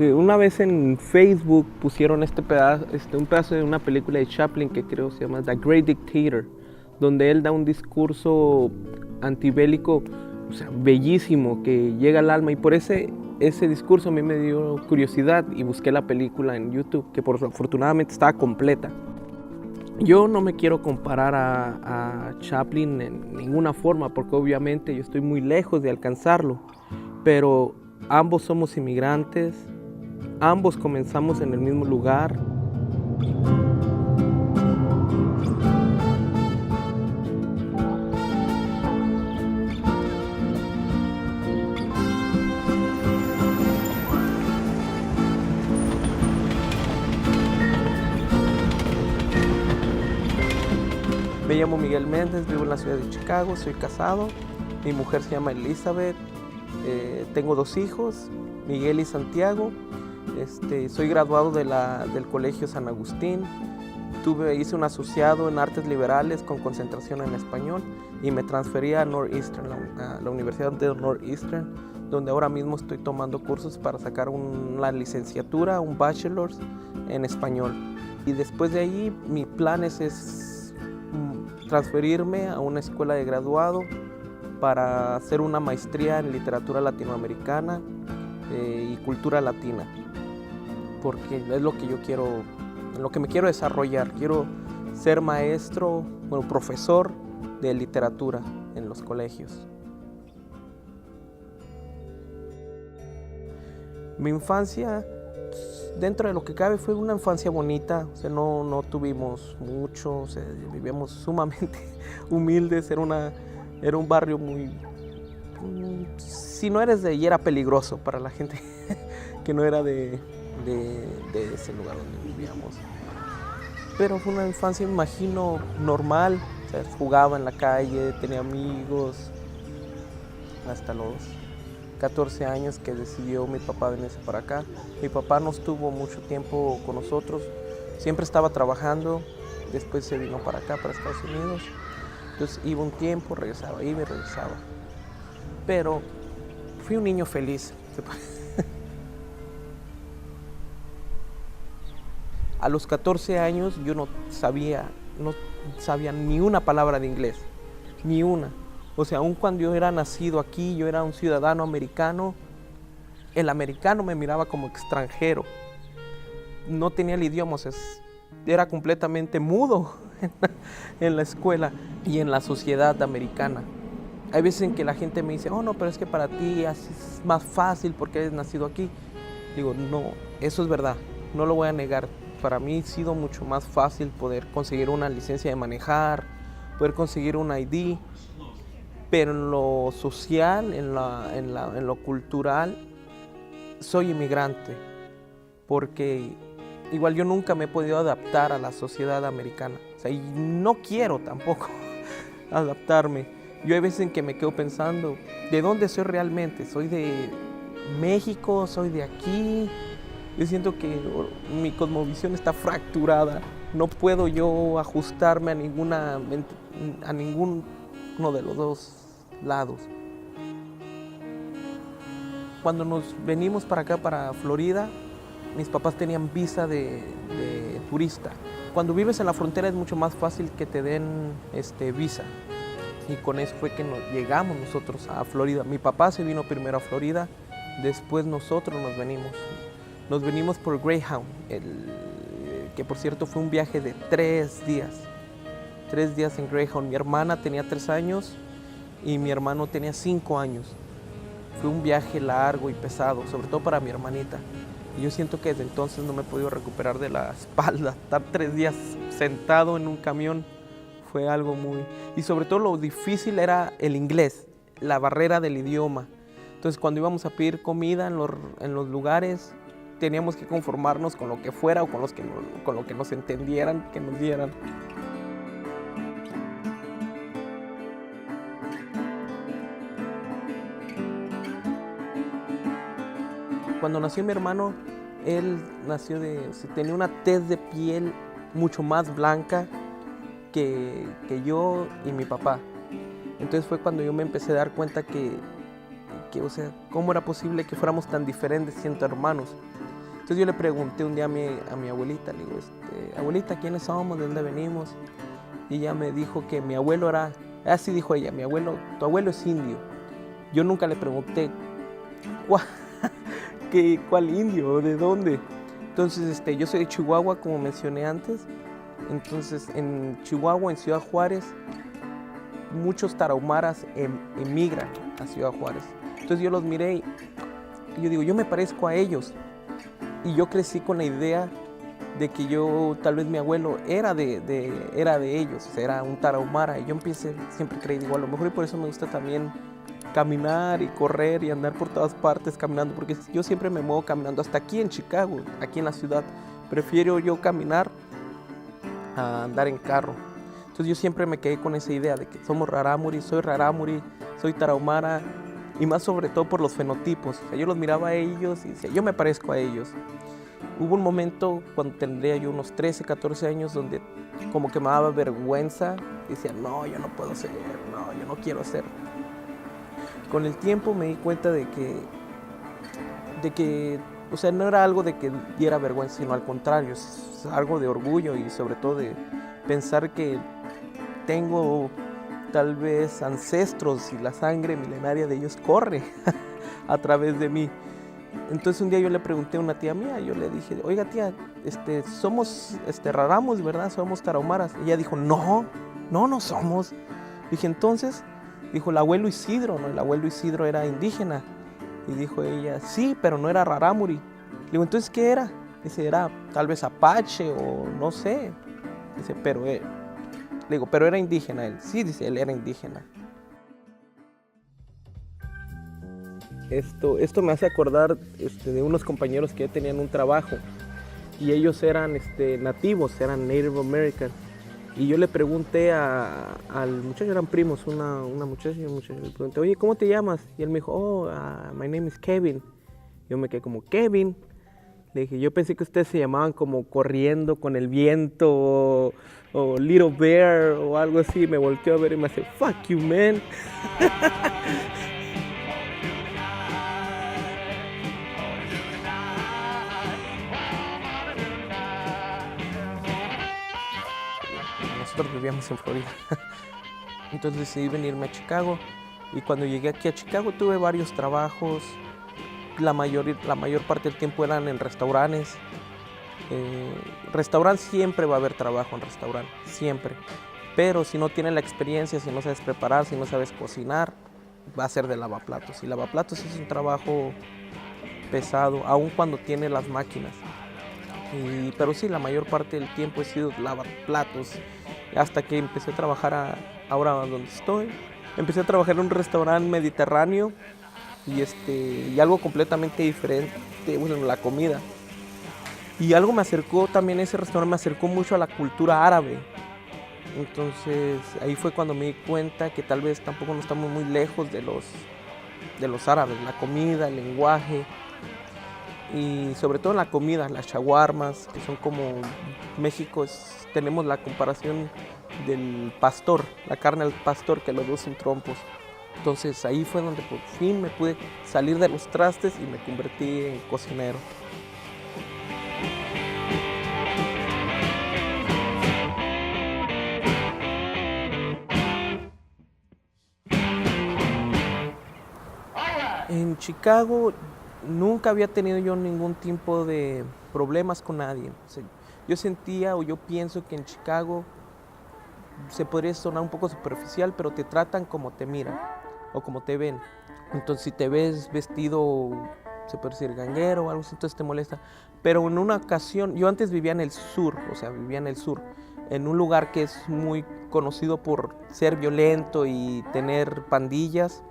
Una vez en Facebook pusieron un pedazo de una película de Chaplin que creo se llama The Great Dictator, donde él da un discurso antibélico, o sea, bellísimo, que llega al alma. Y por ese discurso a mí me dio curiosidad y busqué la película en YouTube, que afortunadamente estaba completa. Yo no me quiero comparar a Chaplin en ninguna forma, porque obviamente yo estoy muy lejos de alcanzarlo, pero ambos somos inmigrantes, ambos comenzamos en el mismo lugar. Me llamo Miguel Méndez, vivo en la ciudad de Chicago, soy casado, mi mujer se llama Elizabeth, tengo 2 hijos, Miguel y Santiago. Soy graduado del Colegio San Agustín, hice un asociado en Artes Liberales con concentración en español y me transferí a Northeastern, a la Universidad de Northeastern, donde ahora mismo estoy tomando cursos para sacar una licenciatura, un bachelor's en español. Y después de ahí mi plan es transferirme a una escuela de graduado para hacer una maestría en literatura latinoamericana y cultura latina, porque es lo que yo quiero, en lo que me quiero desarrollar. Quiero ser maestro, profesor de literatura en los colegios. Mi infancia, dentro de lo que cabe, fue una infancia bonita. O sea, no tuvimos mucho, o sea, vivíamos sumamente humildes. Era un barrio muy... Si no eres de ahí, era peligroso para la gente que no era de ese lugar donde vivíamos. Pero fue una infancia, me imagino, normal. O sea, jugaba en la calle, tenía amigos, hasta los 14 años que decidió mi papá venirse para acá. Mi papá no estuvo mucho tiempo con nosotros, siempre estaba trabajando, después se vino para acá, para Estados Unidos. Entonces iba un tiempo, regresaba, iba y regresaba. Pero fui un niño feliz. A los 14 años yo no sabía ni una palabra de inglés, ni una. O sea, aun cuando yo era nacido aquí, yo era un ciudadano americano, el americano me miraba como extranjero. No tenía el idioma, o sea, era completamente mudo en la escuela y en la sociedad americana. Hay veces en que la gente me dice, oh no, pero es que para ti es más fácil porque eres nacido aquí. Digo, no, eso es verdad, no lo voy a negar. Para mí ha sido mucho más fácil poder conseguir una licencia de manejar, poder conseguir un ID. Pero en lo social, en lo cultural, soy inmigrante, porque igual yo nunca me he podido adaptar a la sociedad americana. O sea, y no quiero tampoco adaptarme. Yo hay veces en que me quedo pensando, ¿de dónde soy realmente? ¿Soy de México? ¿Soy de aquí? Yo siento que mi cosmovisión está fracturada. No puedo yo ajustarme a ninguno de los dos lados. Cuando nos venimos para acá, para Florida, mis papás tenían visa de turista. Cuando vives en la frontera es mucho más fácil que te den visa. Y con eso fue que llegamos nosotros a Florida. Mi papá se vino primero a Florida, después nosotros nos venimos. Nos venimos por Greyhound, que por cierto fue un viaje de 3 días. 3 días en Greyhound. Mi hermana tenía 3 años y mi hermano tenía 5 años. Fue un viaje largo y pesado, sobre todo para mi hermanita. Y yo siento que desde entonces no me he podido recuperar de la espalda. Estar 3 días sentado en un camión fue algo muy... Y sobre todo lo difícil era el inglés, la barrera del idioma. Entonces cuando íbamos a pedir comida en los lugares, teníamos que conformarnos con lo que fuera o con lo que nos entendieran, que nos dieran. Cuando nació mi hermano, él tenía una tez de piel mucho más blanca que yo y mi papá. Entonces fue cuando yo me empecé a dar cuenta que o sea, ¿cómo era posible que fuéramos tan diferentes siendo hermanos? Entonces yo le pregunté un día a mi abuelita, le digo, abuelita, ¿quiénes somos? ¿De dónde venimos? Y ella me dijo que mi abuelo era, así dijo ella, tu abuelo es indio. Yo nunca le pregunté, ¿cuál indio? ¿De dónde? Entonces, yo soy de Chihuahua, como mencioné antes. Entonces, en Chihuahua, en Ciudad Juárez, muchos tarahumaras emigran a Ciudad Juárez. Entonces yo los miré y yo digo, yo me parezco a ellos. Y yo crecí con la idea de que tal vez mi abuelo era de ellos, o sea, era un tarahumara. Y yo siempre creí, digo, a lo mejor y por eso me gusta también caminar y correr y andar por todas partes caminando, porque yo siempre me muevo caminando, hasta aquí en Chicago, aquí en la ciudad. Prefiero yo caminar a andar en carro. Entonces yo siempre me quedé con esa idea de que somos rarámuri, soy tarahumara, y más sobre todo por los fenotipos. O sea, yo los miraba a ellos y decía, yo me parezco a ellos. Hubo un momento cuando tendría yo unos 13, 14 años donde como que me daba vergüenza. Decía, no, yo no puedo ser, no, yo no quiero ser. Con el tiempo me di cuenta de que, o sea, no era algo de que diera vergüenza, sino al contrario, es algo de orgullo y sobre todo de pensar que tengo tal vez ancestros y la sangre milenaria de ellos corre a través de mí. Entonces un día yo le pregunté a una tía mía, yo le dije, oiga tía, somos rarámuris, ¿verdad? Somos tarahumaras. Y ella dijo, no somos. Dije, entonces, dijo, el abuelo Isidro, ¿no? El abuelo Isidro era indígena. Y dijo ella, sí, pero no era rarámuri. Le digo, entonces, ¿qué era? Dice, era tal vez apache o no sé. Dice, le digo, pero era indígena él. Sí, dice, él era indígena. Esto me hace acordar de unos compañeros que ya tenían un trabajo y ellos eran nativos, eran Native American. Y yo le pregunté al muchacho, eran primos, una muchacha y un muchacho, le pregunté, oye, ¿cómo te llamas? Y él me dijo, my name is Kevin. Yo me quedé como, Kevin. Le dije, yo pensé que ustedes se llamaban como Corriendo con el Viento o Little Bear o algo así. Me volteó a ver y me hace, fuck you, man. Nosotros vivíamos en Florida. Entonces decidí venirme a Chicago. Y cuando llegué aquí a Chicago tuve varios trabajos. La mayor parte del tiempo eran en restaurantes. Restaurante siempre va a haber trabajo en restaurante, siempre. Pero si no tienes la experiencia, si no sabes preparar, si no sabes cocinar, va a ser de lavaplatos. Y lavaplatos es un trabajo pesado, aun cuando tiene las máquinas. Pero sí, la mayor parte del tiempo he sido lavaplatos. Hasta que empecé a trabajar ahora donde estoy. Empecé a trabajar en un restaurante mediterráneo y algo completamente diferente, bueno, la comida. Y algo me acercó también, ese restaurante me acercó mucho a la cultura árabe. Entonces ahí fue cuando me di cuenta que tal vez tampoco no estamos muy lejos de los árabes, la comida, el lenguaje. Y sobre todo en la comida, las shawarmas, que son como México, tenemos la comparación del pastor, la carne al pastor que los dos son trompos. Entonces ahí fue donde por fin me pude salir de los trastes y me convertí en cocinero. En Chicago nunca había tenido yo ningún tipo de problemas con nadie. O sea, yo sentía o yo pienso que en Chicago se podría sonar un poco superficial, pero te tratan como te miran o como te ven. Entonces si te ves vestido, se puede decir ganguero o algo así, entonces te molesta. Pero en una ocasión, yo antes vivía en el sur, en un lugar que es muy conocido por ser violento y tener pandillas,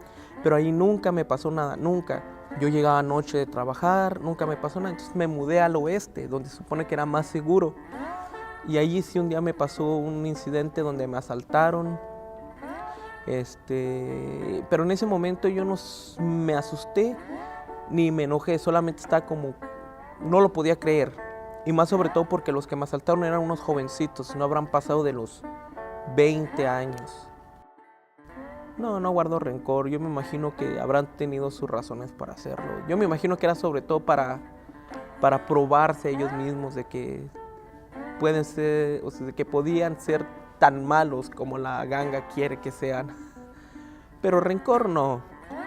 pero ahí nunca me pasó nada, nunca. Yo llegaba anoche de trabajar, nunca me pasó nada, entonces me mudé al oeste, donde se supone que era más seguro. Y allí sí un día me pasó un incidente donde me asaltaron. Pero en ese momento yo no me asusté ni me enojé, solamente estaba como, no lo podía creer. Y más sobre todo porque los que me asaltaron eran unos jovencitos, no habrán pasado de los 20 años. No, no guardo rencor. Yo me imagino que habrán tenido sus razones para hacerlo. Yo me imagino que era sobre todo para probarse a ellos mismos de que pueden ser, o sea, de que podían ser tan malos como la ganga quiere que sean. Pero rencor no.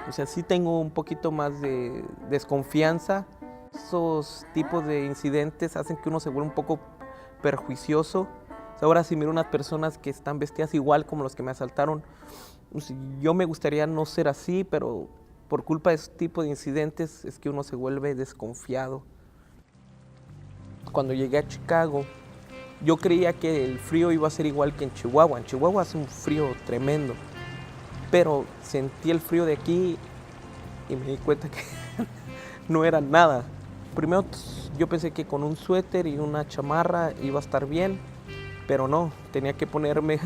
O sea, sí tengo un poquito más de desconfianza. Esos tipos de incidentes hacen que uno se vuelva un poco perjuicioso. O sea, ahora si miro unas personas que están vestidas igual como los que me asaltaron, pues, yo me gustaría no ser así, pero por culpa de ese tipo de incidentes es que uno se vuelve desconfiado. Cuando llegué a Chicago, yo creía que el frío iba a ser igual que en Chihuahua. En Chihuahua hace un frío tremendo, pero sentí el frío de aquí y me di cuenta que no era nada. Primero yo pensé que con un suéter y una chamarra iba a estar bien, pero no, tenía que ponerme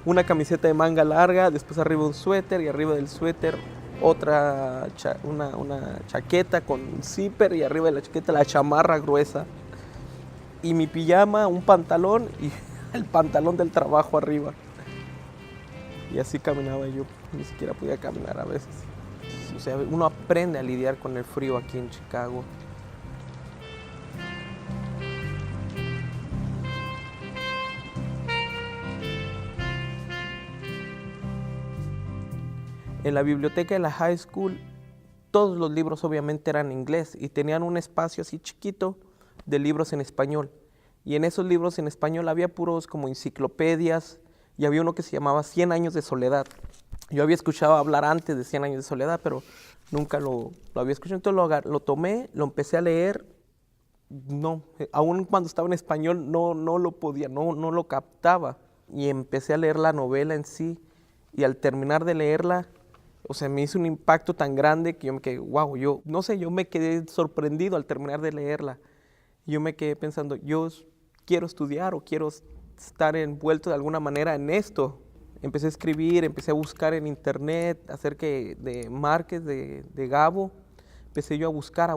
una camiseta de manga larga, después arriba un suéter y arriba del suéter una chaqueta con zipper y arriba de la chaqueta la chamarra gruesa. Y mi pijama, un pantalón y el pantalón del trabajo arriba. Y así caminaba yo, ni siquiera podía caminar a veces. O sea, uno aprende a lidiar con el frío aquí en Chicago. En la biblioteca de la high school, todos los libros obviamente eran en inglés y tenían un espacio así chiquito de libros en español. Y en esos libros en español había puros como enciclopedias y había uno que se llamaba 100 años de soledad. Yo había escuchado hablar antes de 100 años de soledad, pero nunca lo había escuchado. Entonces lo tomé, lo empecé a leer. No, aún cuando estaba en español no lo podía, no lo captaba. Y empecé a leer la novela en sí y al terminar de leerla, o sea, me hizo un impacto tan grande que yo me quedé, wow, yo no sé, yo me quedé sorprendido al terminar de leerla. Yo me quedé pensando, yo quiero estudiar o quiero estar envuelto de alguna manera en esto. Empecé a escribir, empecé a buscar en internet acerca de Márquez, de Gabo. Empecé yo a buscar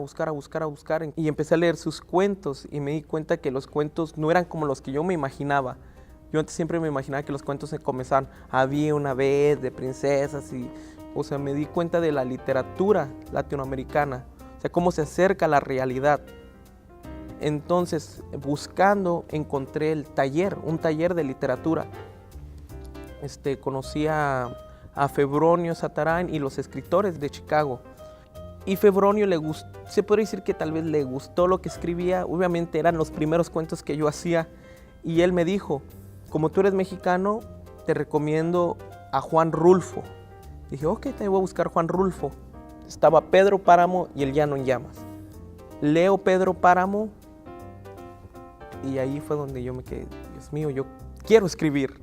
y empecé a leer sus cuentos y me di cuenta que los cuentos no eran como los que yo me imaginaba. Yo antes siempre me imaginaba que los cuentos se comenzaban, había una vez de princesas y, o sea, me di cuenta de la literatura latinoamericana, o sea, cómo se acerca a la realidad. Entonces, buscando, encontré un taller de literatura. Conocí a Febronio Satarán y los escritores de Chicago. Y Febronio se podría decir que tal vez le gustó lo que escribía. Obviamente eran los primeros cuentos que yo hacía. Y él me dijo, como tú eres mexicano, te recomiendo a Juan Rulfo. Dije, ok, te voy a buscar Juan Rulfo. Estaba Pedro Páramo y El Llano en Llamas. Leo Pedro Páramo y ahí fue donde yo me quedé, Dios mío, yo quiero escribir.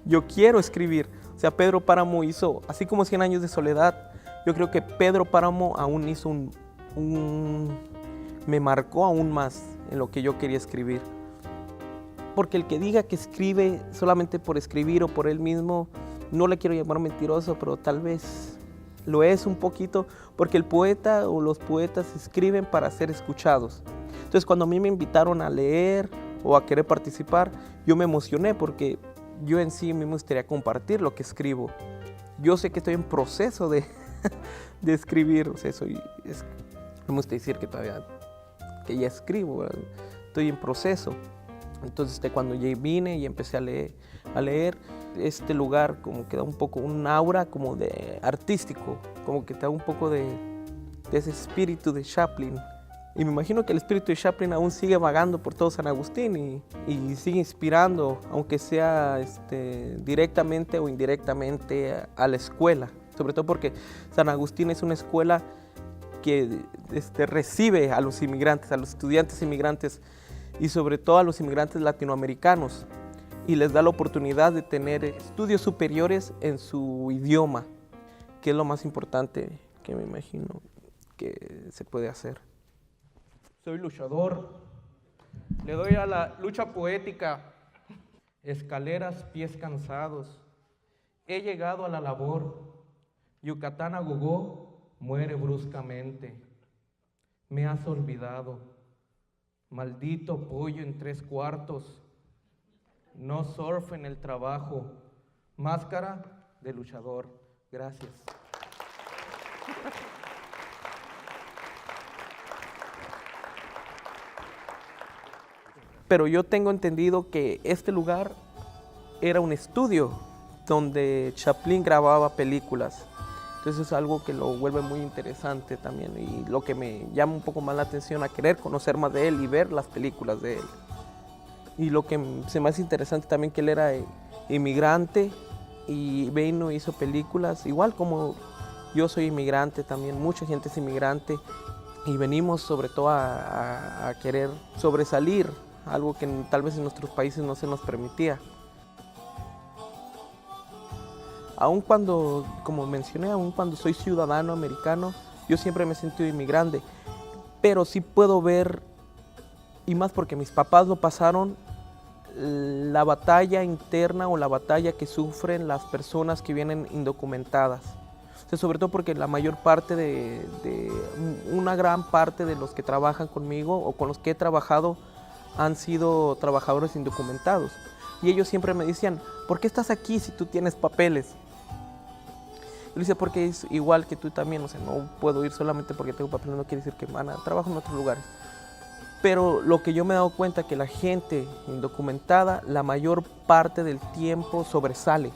Yo quiero escribir. O sea, Pedro Páramo hizo, así como 100 años de soledad, yo creo que Pedro Páramo aún hizo me marcó aún más en lo que yo quería escribir. Porque el que diga que escribe solamente por escribir o por él mismo, no le quiero llamar mentiroso, pero tal vez lo es un poquito, porque el poeta o los poetas escriben para ser escuchados. Entonces, cuando a mí me invitaron a leer o a querer participar, yo me emocioné porque yo en sí me gustaría compartir lo que escribo. Yo sé que estoy en proceso de escribir, o sea, no me gusta decir que todavía que ya escribo, ¿verdad? Estoy en proceso. Entonces, cuando ya vine y empecé a leer, este lugar como que da un poco un aura como de artístico, como que te da un poco de ese espíritu de Chaplin. Y me imagino que el espíritu de Chaplin aún sigue vagando por todo San Agustín y sigue inspirando, aunque sea directamente o indirectamente a la escuela. Sobre todo porque San Agustín es una escuela que recibe a los inmigrantes, a los estudiantes inmigrantes y sobre todo a los inmigrantes latinoamericanos y les da la oportunidad de tener estudios superiores en su idioma, que es lo más importante que me imagino que se puede hacer. Soy luchador, le doy a la lucha poética, escaleras, pies cansados, he llegado a la labor, Yucatán agogó, muere bruscamente, me has olvidado, maldito pollo en 3/4, no surf en el trabajo, máscara, de luchador. Gracias. Pero yo tengo entendido que este lugar era un estudio donde Chaplin grababa películas. Entonces es algo que lo vuelve muy interesante también y lo que me llama un poco más la atención a querer conocer más de él y ver las películas de él. Y lo que se me hace interesante también que él era inmigrante y vino, hizo películas, igual como yo soy inmigrante también, mucha gente es inmigrante y venimos sobre todo a querer sobresalir, algo que tal vez en nuestros países no se nos permitía. Aun cuando, como mencioné, aun cuando soy ciudadano americano, yo siempre me he sentido inmigrante, pero sí puedo ver, y más porque mis papás lo pasaron, la batalla interna o la batalla que sufren las personas que vienen indocumentadas. O sea, sobre todo porque la mayor parte una gran parte de los que trabajan conmigo o con los que he trabajado han sido trabajadores indocumentados. Y ellos siempre me decían, ¿por qué estás aquí si tú tienes papeles? Yo le decía, porque es igual que tú también, o sea, no puedo ir solamente porque tengo papeles, no quiere decir que trabajo en otros lugares. Pero lo que yo me he dado cuenta es que la gente indocumentada, la mayor parte del tiempo sobresale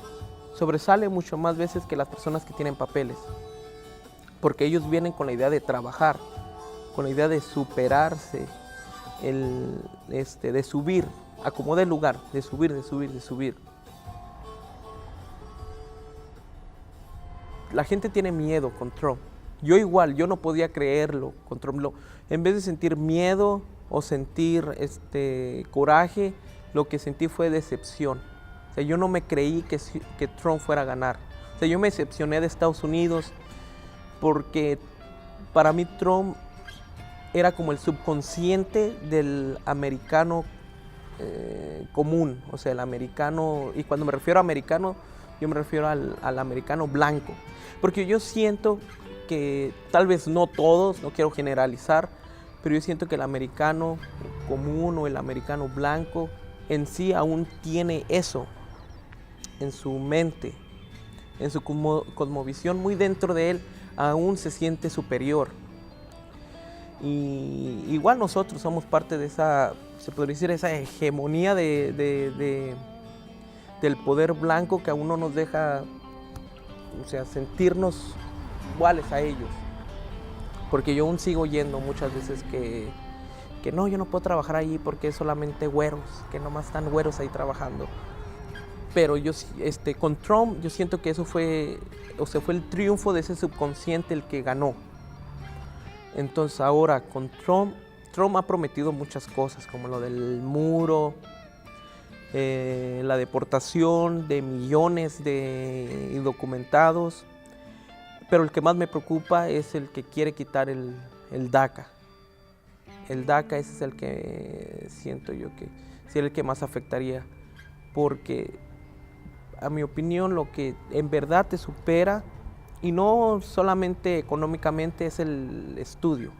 mucho más veces que las personas que tienen papeles, porque ellos vienen con la idea de trabajar, con la idea de superarse, de subir, acomodar el lugar, de subir. La gente tiene miedo con Trump. Yo igual, yo no podía creerlo con Trump. En vez de sentir miedo o sentir coraje, lo que sentí fue decepción. O sea, yo no me creí que Trump fuera a ganar. O sea, yo me decepcioné de Estados Unidos porque para mí Trump era como el subconsciente del americano común, o sea, el americano, y cuando me refiero a americano, yo me refiero al americano blanco, porque yo siento que tal vez no todos, no quiero generalizar, pero yo siento que el americano común o el americano blanco en sí aún tiene eso en su mente, en su cosmovisión, muy dentro de él, aún se siente superior. Y igual nosotros somos parte de esa, se podría decir, esa hegemonía del poder blanco que aún no nos deja, o sea, sentirnos iguales a ellos. Porque yo aún sigo oyendo muchas veces que no, yo no puedo trabajar ahí porque es solamente güeros, que nomás están güeros ahí trabajando. Pero yo, con Trump, yo siento que eso fue, o sea, fue el triunfo de ese subconsciente el que ganó. Entonces ahora con Trump ha prometido muchas cosas, como lo del muro, la deportación de millones de indocumentados, pero el que más me preocupa es el que quiere quitar el DACA. El DACA ese es el que siento yo que sería el que más afectaría, porque a mi opinión lo que en verdad te supera, y no solamente económicamente, es el estudio.